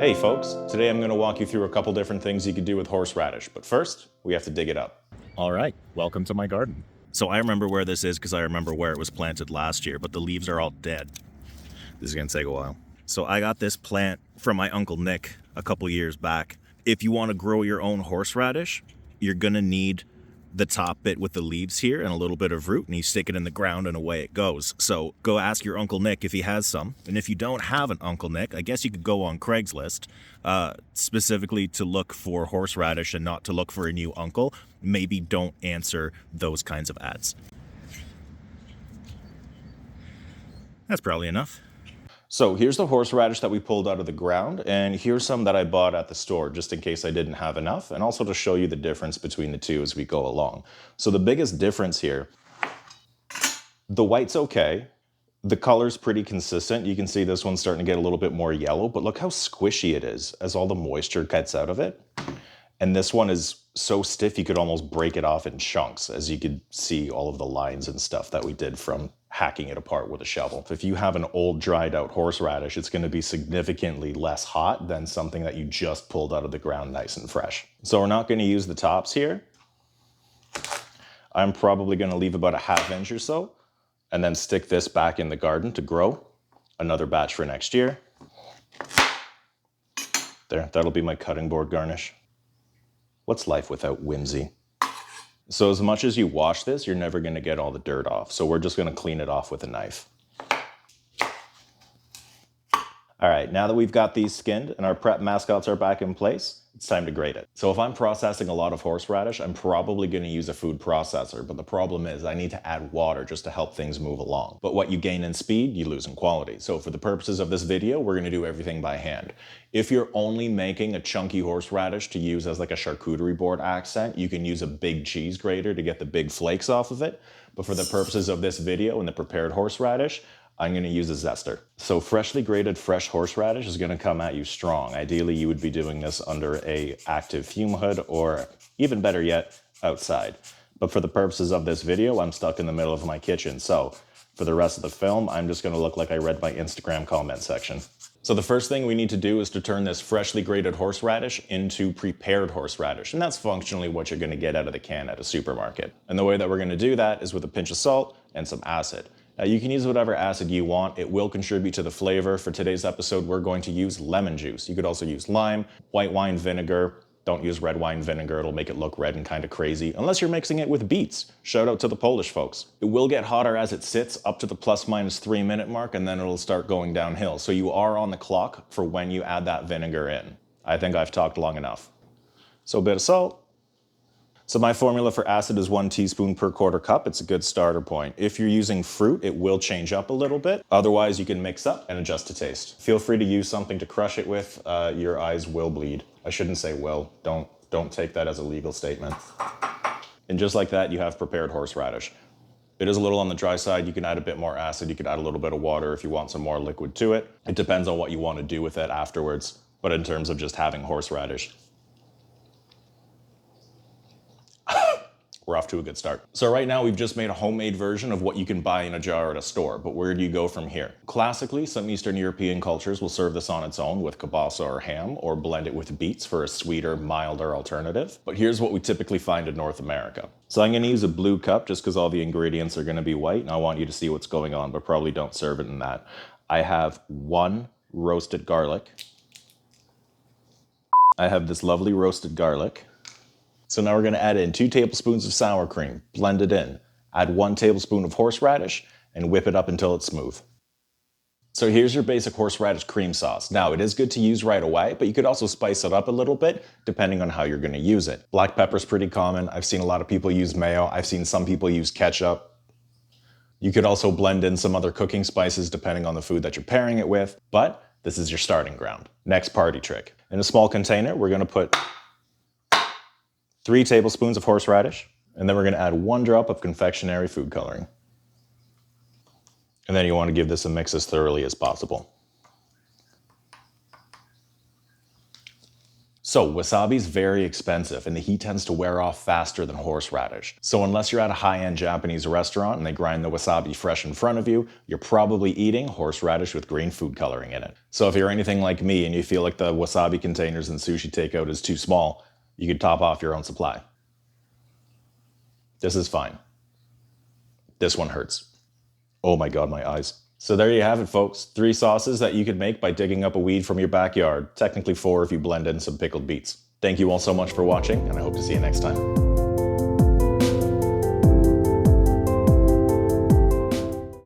Hey folks, today I'm going to walk you through a couple different things you could do with horseradish, but first, we have to dig it up. All right, welcome to my garden. So I remember where this is because I remember where it was planted last year, but the leaves are all dead. This is going to take a while. So I got this plant from my Uncle Nick a couple years back. If you want to grow your own horseradish, you're going to need the top bit with the leaves here and a little bit of root, and you stick it in the ground and away it goes. So go ask your Uncle Nick if he has some. And if you don't have an Uncle Nick, I guess you could go on Craigslist, specifically to look for horseradish and not to look for a new uncle. Maybe don't answer those kinds of ads. That's probably enough. So here's the horseradish that we pulled out of the ground, and here's some that I bought at the store just in case I didn't have enough, and also to show you the difference between the two as we go along. So the biggest difference here, the white's okay, the color's pretty consistent. You can see this one's starting to get a little bit more yellow, but look how squishy it is as all the moisture gets out of it. And this one is so stiff you could almost break it off in chunks, as you could see all of the lines and stuff that we did from hacking it apart with a shovel. If you have an old dried out horseradish, it's going to be significantly less hot than something that you just pulled out of the ground nice and fresh. So we're not going to use the tops here. I'm probably going to leave about a ½ inch or so and then stick this back in the garden to grow another batch for next year. There, that'll be my cutting board garnish. What's life without whimsy? So as much as you wash this, you're never going to get all the dirt off. So we're just going to clean it off with a knife. All right, now that we've got these skinned and our prep mascots are back in place, it's time to grate it. So if I'm processing a lot of horseradish, I'm probably going to use a food processor, but the problem is I need to add water just to help things move along. But what you gain in speed, you lose in quality. So for the purposes of this video, we're going to do everything by hand. If you're only making a chunky horseradish to use as like a charcuterie board accent, you can use a big cheese grater to get the big flakes off of it. But for the purposes of this video and the prepared horseradish, I'm going to use a zester. So freshly grated fresh horseradish is going to come at you strong. Ideally, you would be doing this under a active fume hood, or even better yet, outside. But for the purposes of this video, I'm stuck in the middle of my kitchen. So for the rest of the film, I'm just going to look like I read my Instagram comment section. So the first thing we need to do is to turn this freshly grated horseradish into prepared horseradish. And that's functionally what you're going to get out of the can at a supermarket. And the way that we're going to do that is with a pinch of salt and some acid. You can use whatever acid you want. It will contribute to the flavor. For today's episode, we're going to use lemon juice. You could also use lime, white wine vinegar. Don't use red wine vinegar. It'll make it look red and kind of crazy, unless you're mixing it with beets. Shout out to the Polish folks. It will get hotter as it sits up to the ±3 minute mark, and then it'll start going downhill. So you are on the clock for when you add that vinegar in. I think I've talked long enough. So a bit of salt. So my formula for acid is 1 teaspoon per quarter cup. It's a good starter point. If you're using fruit, it will change up a little bit. Otherwise, you can mix up and adjust to taste. Feel free to use something to crush it with. Your eyes will bleed. I shouldn't say will. Don't take that as a legal statement. And just like that, you have prepared horseradish. It is a little on the dry side. You can add a bit more acid. You could add a little bit of water if you want some more liquid to it. It depends on what you want to do with it afterwards. But in terms of just having horseradish, we're off to a good start. So right now we've just made a homemade version of what you can buy in a jar at a store, but where do you go from here? Classically, some Eastern European cultures will serve this on its own with kielbasa or ham, or blend it with beets for a sweeter, milder alternative. But here's what we typically find in North America. So I'm gonna use a blue cup just because all the ingredients are gonna be white, and I want you to see what's going on, but probably don't serve it in that. I have 1 roasted garlic. I have this lovely roasted garlic. So now we're going to add in 2 tablespoons of sour cream, blend it in, add 1 tablespoon of horseradish, and whip it up until it's smooth. So here's your basic horseradish cream sauce. Now, it is good to use right away, but you could also spice it up a little bit depending on how you're going to use it. Black pepper's pretty common. I've seen a lot of people use mayo. I've seen some people use ketchup. You could also blend in some other cooking spices depending on the food that you're pairing it with, but this is your starting ground. Next party trick. In a small container, we're going to put 3 tablespoons of horseradish, and then we're going to add 1 drop of confectionery food coloring. And then you want to give this a mix as thoroughly as possible. So wasabi's very expensive and the heat tends to wear off faster than horseradish. So unless you're at a high-end Japanese restaurant and they grind the wasabi fresh in front of you, you're probably eating horseradish with green food coloring in it. So if you're anything like me and you feel like the wasabi containers in sushi takeout is too small, you could top off your own supply. This is fine. This one hurts. Oh my god, my eyes. So there you have it, folks. 3 sauces that you could make by digging up a weed from your backyard. Technically 4 if you blend in some pickled beets. Thank you all so much for watching, and I hope to see you next time.